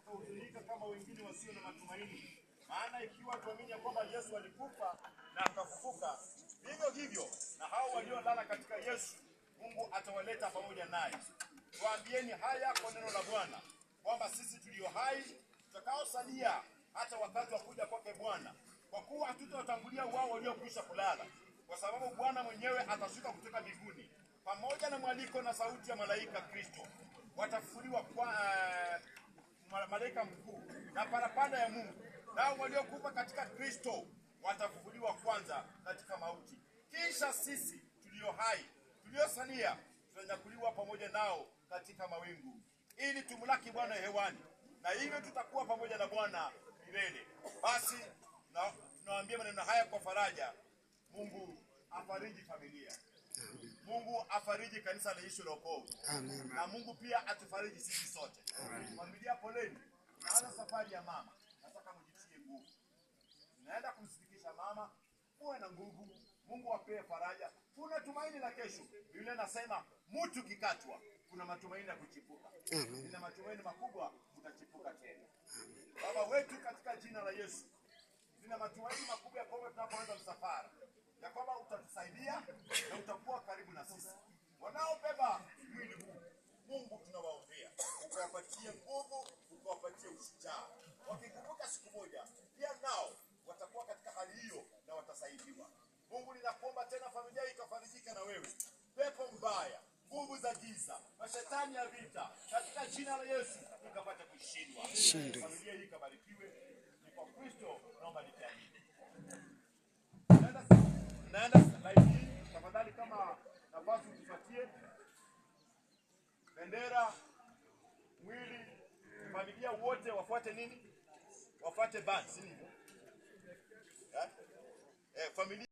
watahuzunika kama wengine wasio na matumaini. Maana ikiwa tuamini ya kwamba Yesu alikufa na akafufuka, vivyo hivyo na hao waliolala katika Yesu Mungu atawaleta pamoja naye. Tuambieni haya kwa neno la Bwana, kwamba sisi tulio hai tutakaosalia hata wakati wa kuja kwake Bwana, kwa kuwa hatutawatangulia wao waliokwisha kulala, kwa sababu Bwana mwenyewe atashuka kutoka mbinguni pamoja na mwaliko na sauti ya malaika Kristo. Watafufuliwa kwa malaika mkuu na parapanda ya Mungu, nao waliokufa katika Kristo watafufuliwa kwanza katika mauti. Kisha sisi tulio hai tuliosalia tutanyakuliwa pamoja nao katika mawingu, ili tumlaki Bwana hewani, na hivyo tutakuwa pamoja na Bwana milele. Basi tunawaambia maneno haya kwa faraja. Mungu afariji familia. Mungu afariji kanisa la Yesu Wokovu. Amen. Na Mungu pia atufariji sisi sote. Amen. Familia, poleni. Tunaanza safari ya mama. Nataka mjitie nguvu. Tunaenda kumsindikisha mama. Muwe na nguvu. Mungu apee faraja. Kuna tumaini la kesho. Biblia inasema mtu kikatwa kuna matumaini ya kuchipuka. Nina matumaini makubwa utachipuka tena. Baba wetu, katika jina la Yesu, nina matumaini makubwa ya kwamba tunapoanza msafara ya kwamba utatusaidia na utakuwa karibu na sisi. Wanaobeba mwili huu, Mungu tunawaombea ukawapatie nguvu, ukawapatie ushujaa. Wakikumbuka siku moja pia nao watakuwa katika hali hiyo na watasaidiwa. Mungu, ninakuomba tena familia hii ikafarijika na wewe. Pepo mbaya, nguvu za giza, mashetani ya vita, katika jina la Yesu ikapata kushindwa. Familia hii ikabarikiwe. Ni kwa Kristo naomba nikiamini. Naenda live. Tafadhali kama nafasi utupatie bendera, mwili, familia wote wafuate nini? Wafuate basi, sivyo? Familia